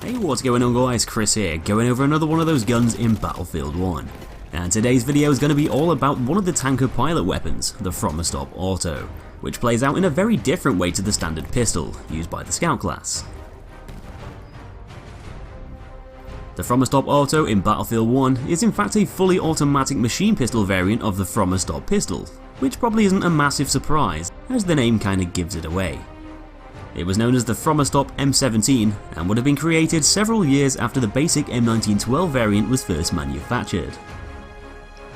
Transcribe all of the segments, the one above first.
Hey, what's going on guys, Chris here, going over another one of those guns in Battlefield 1. And today's video is going to be all about one of the tanker pilot weapons, the Frommerstop Auto, which plays out in a very different way to the standard pistol, used by the Scout class. The Frommerstop Auto in Battlefield 1 is in fact a fully automatic machine pistol variant of the Frommerstop pistol, which probably isn't a massive surprise, as the name kinda gives it away. It was known as the Frommerstop M17 and would have been created several years after the basic M1912 variant was first manufactured.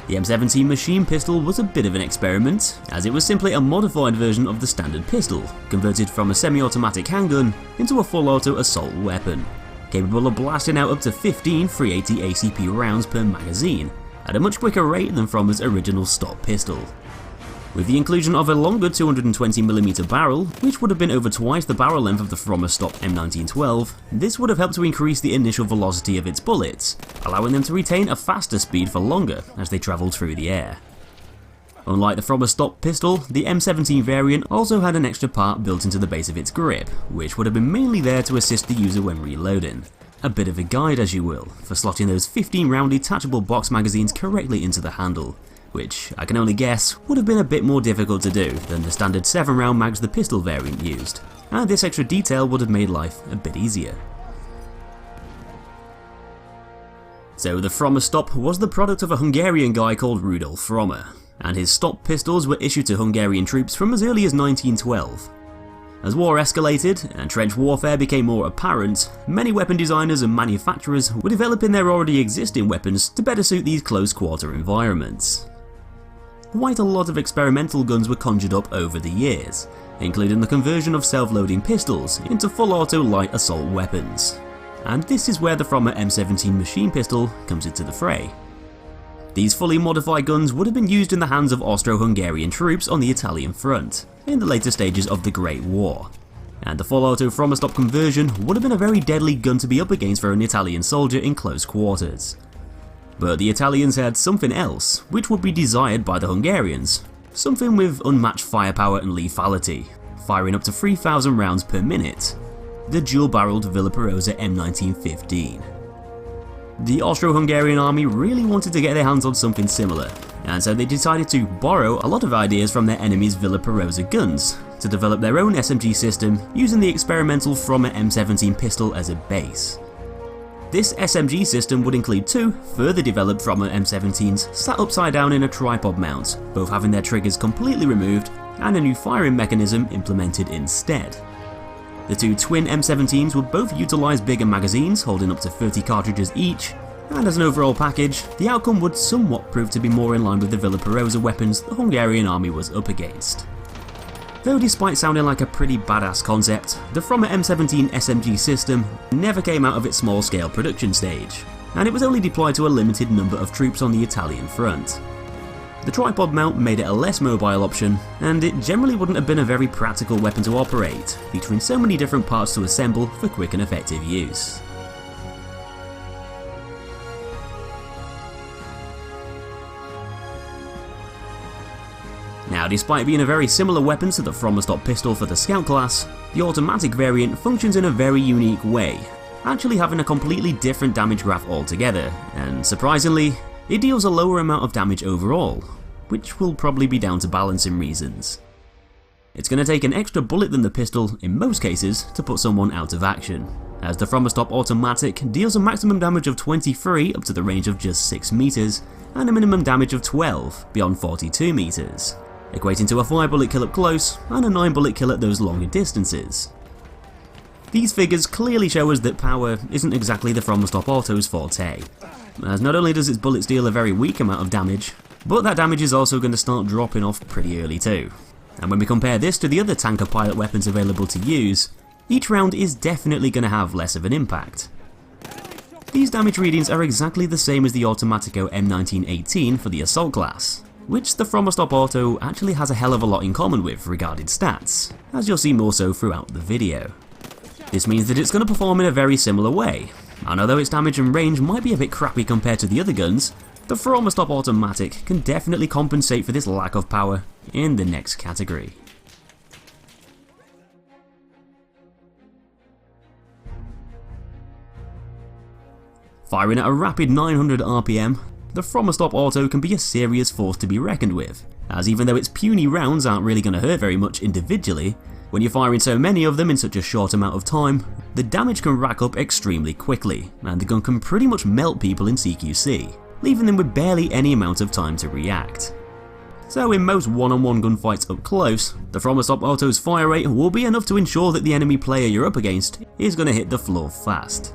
The M17 machine pistol was a bit of an experiment, as it was simply a modified version of the standard pistol, converted from a semi-automatic handgun into a full-auto assault weapon, capable of blasting out up to 15 380 ACP rounds per magazine, at a much quicker rate than Frommer's original stock pistol. With the inclusion of a longer 220mm barrel, which would have been over twice the barrel length of the Frommerstop M1912, this would have helped to increase the initial velocity of its bullets, allowing them to retain a faster speed for longer as they travelled through the air. Unlike the Frommerstop pistol, the M17 variant also had an extra part built into the base of its grip, which would have been mainly there to assist the user when reloading. A bit of a guide, as you will, for slotting those 15-round detachable box magazines correctly into the handle, which I can only guess would have been a bit more difficult to do than the standard 7-round mags the pistol variant used, and this extra detail would have made life a bit easier. So the Frommerstop was the product of a Hungarian guy called Rudolf Frommer, and his stop pistols were issued to Hungarian troops from as early as 1912. As war escalated and trench warfare became more apparent, many weapon designers and manufacturers were developing their already existing weapons to better suit these close-quarter environments. Quite a lot of experimental guns were conjured up over the years, including the conversion of self-loading pistols into full-auto light assault weapons. And this is where the Frommer M17 machine pistol comes into the fray. These fully modified guns would have been used in the hands of Austro-Hungarian troops on the Italian front, in the later stages of the Great War. And the full-auto Frommerstop conversion would have been a very deadly gun to be up against for an Italian soldier in close quarters. But the Italians had something else, which would be desired by the Hungarians. Something with unmatched firepower and lethality, firing up to 3,000 rounds per minute. The dual-barreled Villa Perosa M1915. The Austro-Hungarian army really wanted to get their hands on something similar, and so they decided to borrow a lot of ideas from their enemies' Villa Perosa guns to develop their own SMG system using the experimental Frommer M17 pistol as a base. This SMG system would include two further developed Frommer M17s sat upside down in a tripod mount, both having their triggers completely removed and a new firing mechanism implemented instead. The two twin M17s would both utilise bigger magazines holding up to 30 cartridges each, and as an overall package, the outcome would somewhat prove to be more in line with the Villa Perosa weapons the Hungarian army was up against. Though despite sounding like a pretty badass concept, the Frommer M17 SMG system never came out of its small-scale production stage, and it was only deployed to a limited number of troops on the Italian front. The tripod mount made it a less mobile option, and it generally wouldn't have been a very practical weapon to operate, featuring so many different parts to assemble for quick and effective use. Now, despite being a very similar weapon to the Frommerstop pistol for the Scout class, the automatic variant functions in a very unique way, actually having a completely different damage graph altogether, and surprisingly, it deals a lower amount of damage overall, which will probably be down to balancing reasons. It's going to take an extra bullet than the pistol in most cases to put someone out of action, as the Frommerstop Automatic deals a maximum damage of 23 up to the range of just 6 meters, and a minimum damage of 12 beyond 42 meters, equating to a 5-bullet kill up close and a 9-bullet kill at those longer distances. These figures clearly show us that power isn't exactly the Frommerstop Auto's forte, as not only does its bullets deal a very weak amount of damage, but that damage is also going to start dropping off pretty early too. And when we compare this to the other tanker pilot weapons available to use, each round is definitely going to have less of an impact. These damage readings are exactly the same as the Automatico M1918 for the assault class, which the Frommerstop Auto actually has a hell of a lot in common with regarding stats, as you'll see more so throughout the video. This means that it's going to perform in a very similar way, and although its damage and range might be a bit crappy compared to the other guns, the Frommerstop Automatic can definitely compensate for this lack of power in the next category. Firing at a rapid 900 RPM, the From a Stop Auto can be a serious force to be reckoned with, as even though its puny rounds aren't really going to hurt very much individually, when you're firing so many of them in such a short amount of time, the damage can rack up extremely quickly, and the gun can pretty much melt people in CQC, leaving them with barely any amount of time to react. So in most one-on-one gunfights up close, the From a Stop Auto's fire rate will be enough to ensure that the enemy player you're up against is going to hit the floor fast.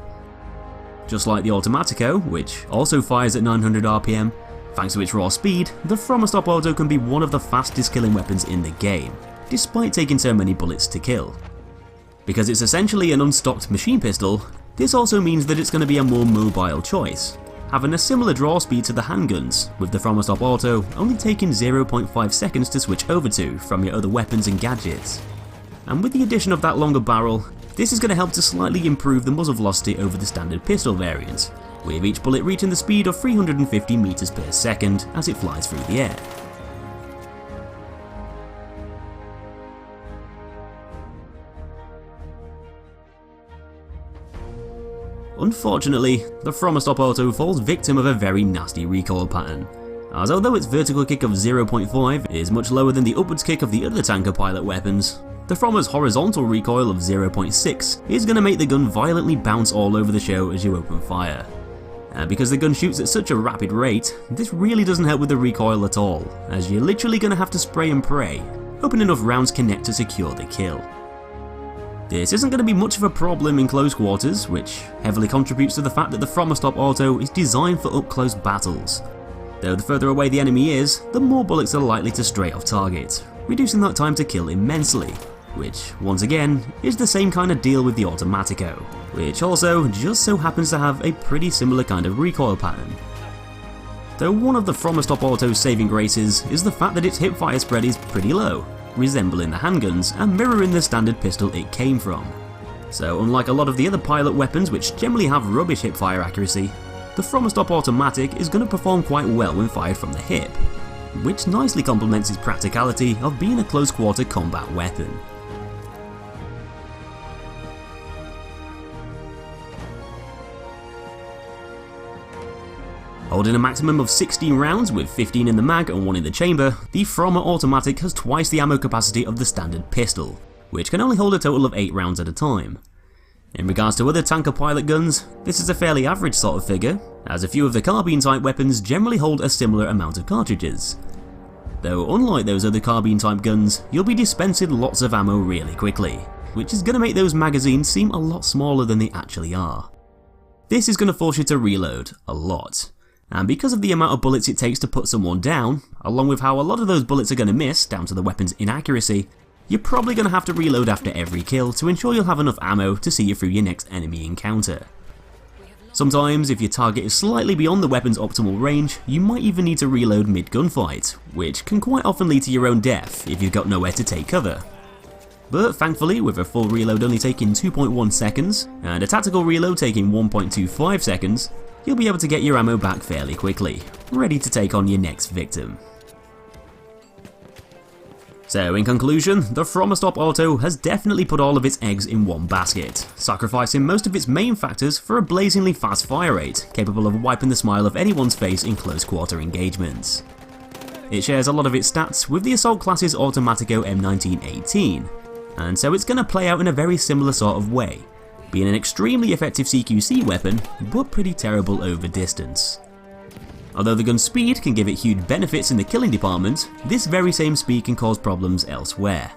Just like the Automatico, which also fires at 900 RPM, thanks to its raw speed, the From a Stop Auto can be one of the fastest killing weapons in the game, despite taking so many bullets to kill. Because it's essentially an unstocked machine pistol, this also means that it's going to be a more mobile choice, having a similar draw speed to the handguns, with the From a Stop Auto only taking 0.5 seconds to switch over to from your other weapons and gadgets. And with the addition of that longer barrel, this is going to help to slightly improve the muzzle velocity over the standard pistol variant, with each bullet reaching the speed of 350 meters per second as it flies through the air. Unfortunately, the From a Stop Auto falls victim of a very nasty recoil pattern, as although its vertical kick of 0.5 is much lower than the upwards kick of the other tanker pilot weapons, the Frommer's horizontal recoil of 0.6 is going to make the gun violently bounce all over the show as you open fire. Because the gun shoots at such a rapid rate, this really doesn't help with the recoil at all, as you're literally going to have to spray and pray, hoping enough rounds connect to secure the kill. This isn't going to be much of a problem in close quarters, which heavily contributes to the fact that the From a Stop Auto is designed for up-close battles. Though the further away the enemy is, the more bullets are likely to stray off target, reducing that time to kill immensely, which, once again, is the same kind of deal with the Automatico, which also just so happens to have a pretty similar kind of recoil pattern. Though one of the From a Stop Auto's saving graces is the fact that its hipfire spread is pretty low, resembling the handguns and mirroring the standard pistol it came from. So unlike a lot of the other pilot weapons which generally have rubbish hipfire accuracy, the From a Stop Automatic is going to perform quite well when fired from the hip, which nicely complements its practicality of being a close quarter combat weapon. Holding a maximum of 16 rounds with 15 in the mag and 1 in the chamber, the Frommer Automatic has twice the ammo capacity of the standard pistol, which can only hold a total of 8 rounds at a time. In regards to other tanker pilot guns, this is a fairly average sort of figure, as a few of the carbine type weapons generally hold a similar amount of cartridges. Though unlike those other carbine type guns, you'll be dispensing lots of ammo really quickly, which is going to make those magazines seem a lot smaller than they actually are. This is going to force you to reload a lot. And because of the amount of bullets it takes to put someone down, along with how a lot of those bullets are going to miss down to the weapon's inaccuracy, you're probably going to have to reload after every kill to ensure you'll have enough ammo to see you through your next enemy encounter. Sometimes, if your target is slightly beyond the weapon's optimal range, you might even need to reload mid-gunfight, which can quite often lead to your own death if you've got nowhere to take cover. But thankfully, with a full reload only taking 2.1 seconds, and a tactical reload taking 1.25 seconds, you'll be able to get your ammo back fairly quickly, ready to take on your next victim. So in conclusion, the From a Stop Auto has definitely put all of its eggs in one basket, sacrificing most of its main factors for a blazingly fast fire rate, capable of wiping the smile off anyone's face in close quarter engagements. It shares a lot of its stats with the Assault class's Automatico M1918, and so it's going to play out in a very similar sort of way, being an extremely effective CQC weapon, but pretty terrible over distance. Although the gun's speed can give it huge benefits in the killing department, this very same speed can cause problems elsewhere,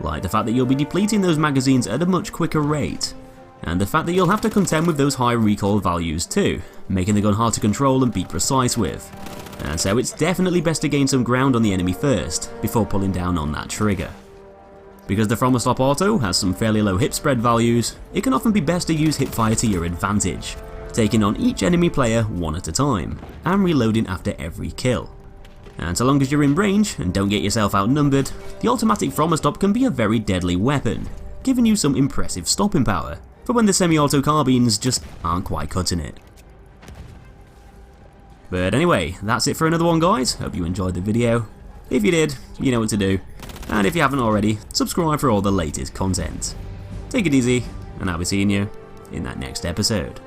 like the fact that you'll be depleting those magazines at a much quicker rate, and the fact that you'll have to contend with those high recoil values too, making the gun hard to control and be precise with. And so it's definitely best to gain some ground on the enemy first, before pulling down on that trigger. Because the From a Stop Auto has some fairly low hip spread values, it can often be best to use hipfire to your advantage, taking on each enemy player one at a time, and reloading after every kill. And so long as you're in range and don't get yourself outnumbered, the automatic From a Stop can be a very deadly weapon, giving you some impressive stopping power, for when the semi-auto carbines just aren't quite cutting it. But anyway, that's it for another one guys, hope you enjoyed the video. If you did, you know what to do, and if you haven't already, subscribe for all the latest content. Take it easy, and I'll be seeing you in that next episode.